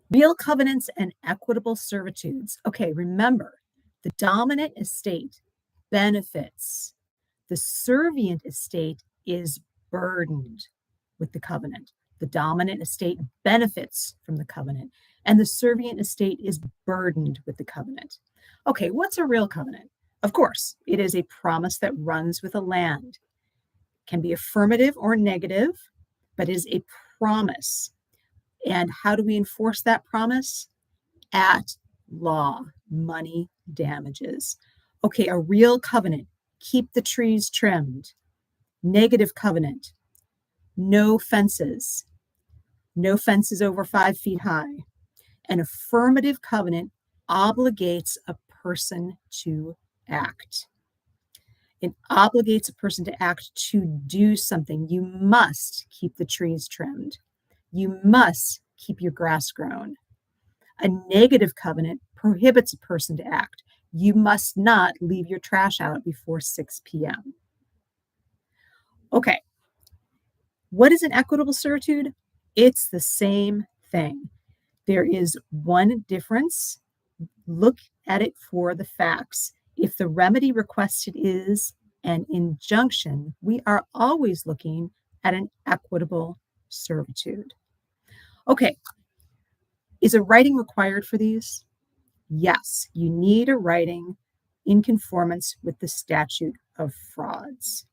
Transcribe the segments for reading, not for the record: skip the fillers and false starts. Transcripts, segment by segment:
Real covenants and equitable servitudes. Okay, remember, the dominant estate benefits. The servient estate is burdened with the covenant. The dominant estate benefits from the covenant, and the servient estate is burdened with the covenant. Okay, what's a real covenant? Of course, it is a promise that runs with a land. It can be affirmative or negative, but is a promise. And how do we enforce that promise? At law, money damages. Okay, a real covenant, keep the trees trimmed. Negative covenant, no fences over 5 feet high. An affirmative covenant obligates a person to act. It obligates a person to act to do something. You must keep the trees trimmed. You must keep your grass grown. A negative covenant prohibits a person to act. You must not leave your trash out before 6 p.m. Okay, what is an equitable servitude? It's the same thing. There is one difference. Look at it for the facts. If the remedy requested is an injunction, we are always looking at an equitable servitude. Okay, is a writing required for these? Yes, you need a writing in conformance with the statute of frauds.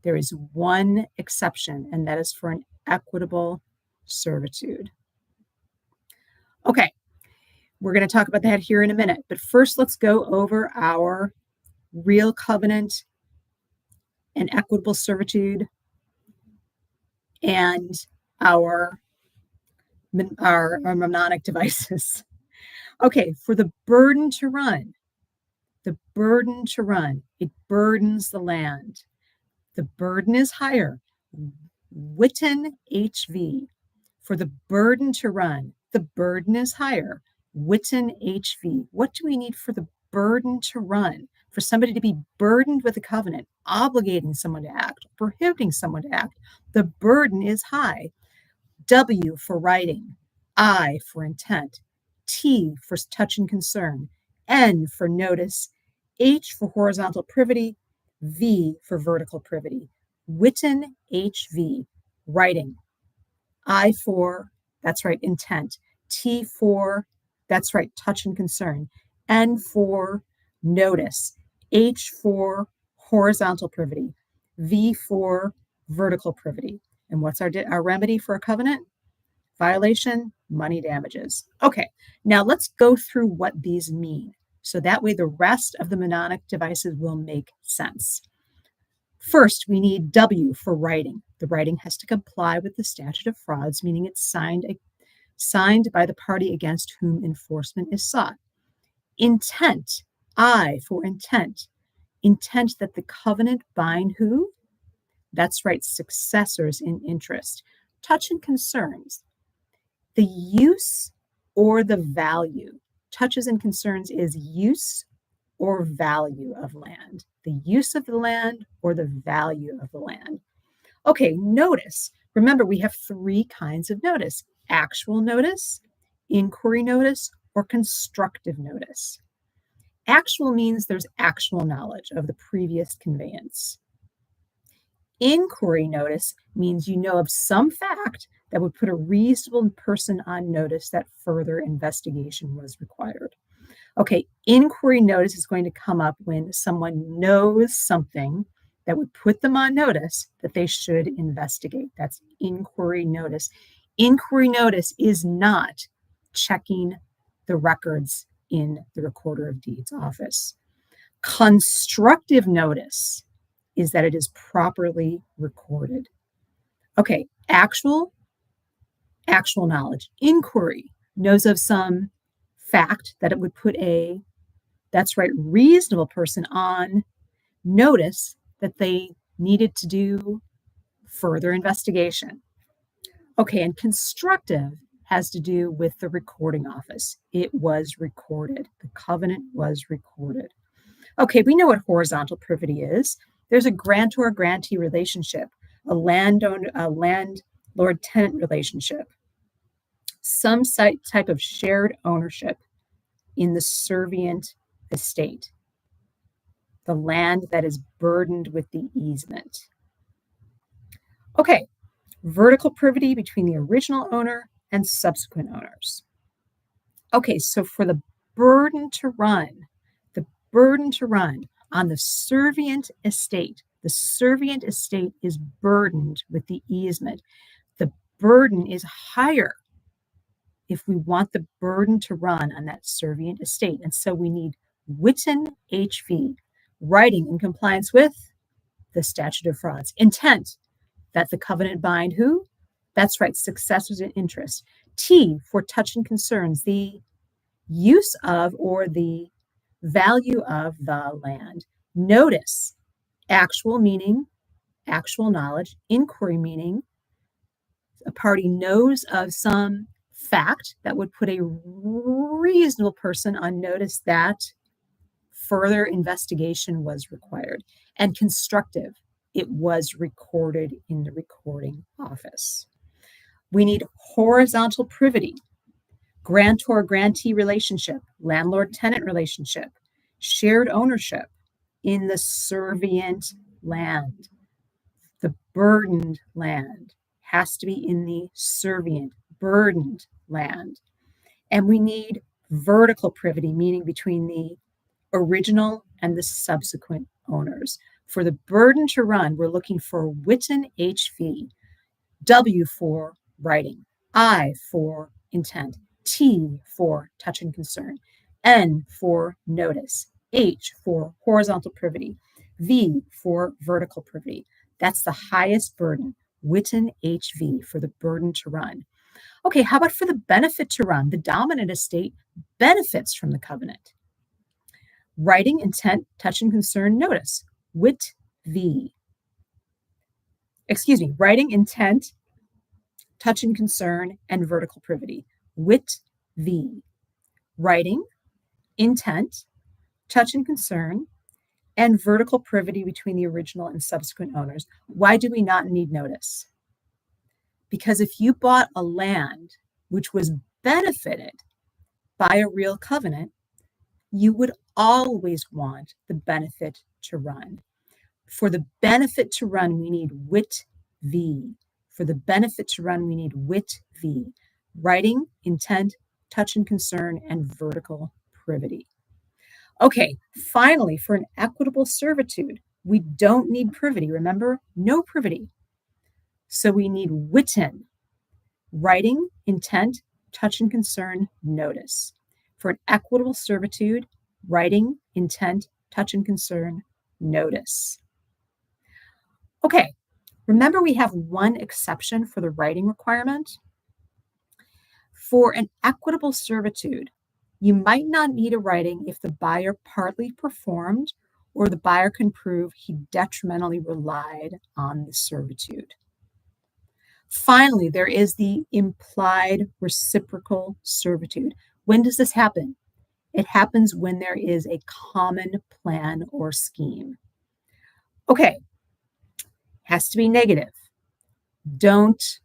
There is one exception, and that is for an equitable servitude. Okay, we're going to talk about that here in a minute, but first let's go over our real covenant and equitable servitude and our mnemonic devices. Okay, for the burden to run, it burdens the land. The burden is higher. Witten HV. For the burden to run, the burden is higher. Witten HV. What do we need for the burden to run? For somebody to be burdened with a covenant, obligating someone to act, prohibiting someone to act, the burden is high. W for writing, I for intent, T for touch and concern, N for notice, H for horizontal privity, V for vertical privity. Witten HV, writing. I for, that's right, intent. T for, that's right, touch and concern. N for notice. H for horizontal privity. V for vertical privity. And what's our remedy for a covenant? Violation, money damages. Okay, now let's go through what these mean. So that way the rest of the mnemonic devices will make sense. First, we need W for writing. The writing has to comply with the statute of frauds, meaning it's signed by the party against whom enforcement is sought. Intent, I for intent. Intent that the covenant bind who? That's right, successors in interest. Touch and concerns. The use or the value. Touches and concerns is use or value of land. The use of the land or the value of the land. Okay, notice. Remember, we have 3 kinds of notice: actual notice, inquiry notice, or constructive notice. Actual means there's actual knowledge of the previous conveyance. Inquiry notice means you know of some fact that would put a reasonable person on notice that further investigation was required. Okay, inquiry notice is going to come up when someone knows something that would put them on notice that they should investigate. That's inquiry notice. Inquiry notice is not checking the records in the Recorder of Deeds office. Constructive notice is that it is properly recorded. Okay, actual knowledge. Inquiry knows of some fact that it would put a, that's right, reasonable person on notice that they needed to do further investigation. Okay, and constructive has to do with the recording office. It was recorded. The covenant was recorded. Okay, we know what horizontal privity is. There's a grantor-grantee relationship, a landlord-tenant relationship. some type of shared ownership in the servient estate, the land that is burdened with the easement. Okay, vertical privity between the original owner and subsequent owners. Okay, so for the burden to run on the servient estate is burdened with the easement. The burden is higher if we want the burden to run on that servient estate. And so we need written HV, writing in compliance with the statute of frauds. Intent, that the covenant bind who? That's right, successors in interest. T, for touch and concerns, the use of or the value of the land. Notice, actual meaning, actual knowledge. Inquiry meaning, a party knows of some fact that would put a reasonable person on notice that further investigation was required. And constructive, it was recorded in the recording office. We need horizontal privity, grantor-grantee relationship, landlord-tenant relationship, shared ownership in the servient land. The burdened land has to be in the servient, burdened land. And we need vertical privity, meaning between the original and the subsequent owners. For the burden to run, we're looking for written HV, W for writing, I for intent, T for touch and concern, N for notice, H for horizontal privity, V for vertical privity. That's the highest burden, written HV, for the burden to run. Okay, how about for the benefit to run? The dominant estate benefits from the covenant. Writing, intent, touch and concern, notice, writing, intent, touch and concern, and vertical privity. Writing, intent, touch and concern, and vertical privity between the original and subsequent owners. Why do we not need notice? Because if you bought a land which was benefited by a real covenant, you would always want the benefit to run. For the benefit to run, we need WIT-V. For the benefit to run, we need WIT-V. Writing, intent, touch and concern, and vertical privity. Okay, finally, for an equitable servitude, we don't need privity. Remember, no privity. So we need written, writing, intent, touch and concern, notice. For an equitable servitude, writing, intent, touch and concern, notice. Okay, remember we have one exception for the writing requirement. For an equitable servitude, you might not need a writing if the buyer partly performed or the buyer can prove he detrimentally relied on the servitude. Finally, there is the implied reciprocal servitude. When does this happen? It happens when there is a common plan or scheme. Okay, has to be negative. Don't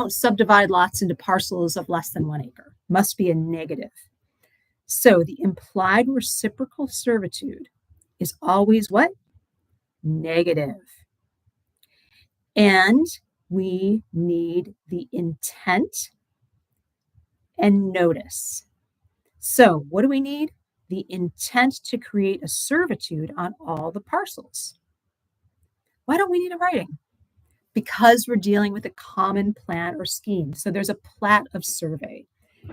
subdivide lots into parcels of less than 1 acre. Must be a negative. So the implied reciprocal servitude is always what? Negative. And we need the intent and notice. So what do we need? The intent to create a servitude on all the parcels. Why don't we need a writing? Because we're dealing with a common plan or scheme. So there's a plat of survey.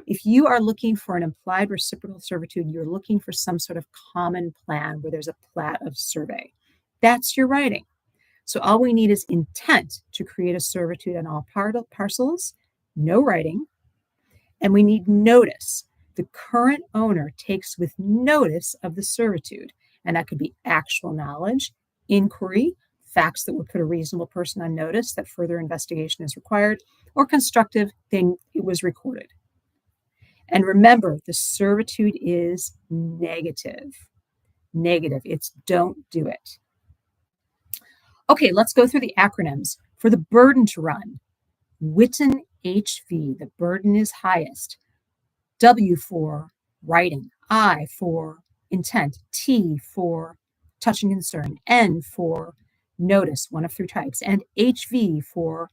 If you are looking for an implied reciprocal servitude, you're looking for some sort of common plan where there's a plat of survey. That's your writing. So all we need is intent to create a servitude on all parcels, no writing, and we need notice. The current owner takes with notice of the servitude, and that could be actual knowledge, inquiry, facts that would put a reasonable person on notice that further investigation is required, or constructive thing, it was recorded. And remember, the servitude is negative. Negative, it's don't do it. Okay, let's go through the acronyms. For the burden to run, written HV, the burden is highest. W for writing, I for intent, T for touch and concern, N for notice, one of three types, and HV for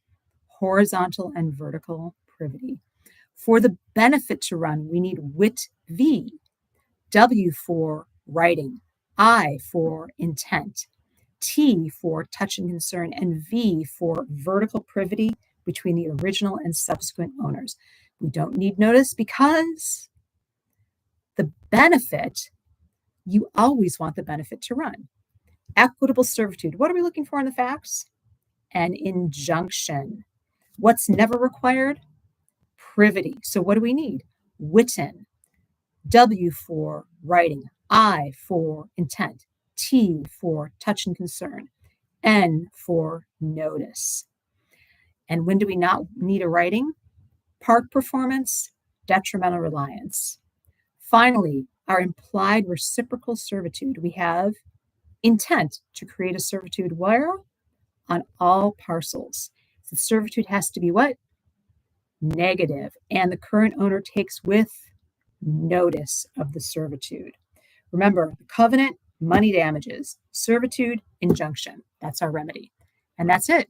horizontal and vertical privity. For the benefit to run, we need WIT V, W for writing, I for intent, T for touch and concern, and V for vertical privity between the original and subsequent owners. We don't need notice because the benefit, you always want the benefit to run. Equitable servitude. What are we looking for in the facts? An injunction. What's never required? Privity. So what do we need? Witten. W for writing, I for intent, T for touch and concern, N for notice. And when do we not need a writing? Park performance, detrimental reliance. Finally, our implied reciprocal servitude. We have intent to create a servitude where? On all parcels. The servitude has to be what? Negative. And the current owner takes with notice of the servitude. Remember, the covenant, money damages, servitude, injunction. That's our remedy. And that's it.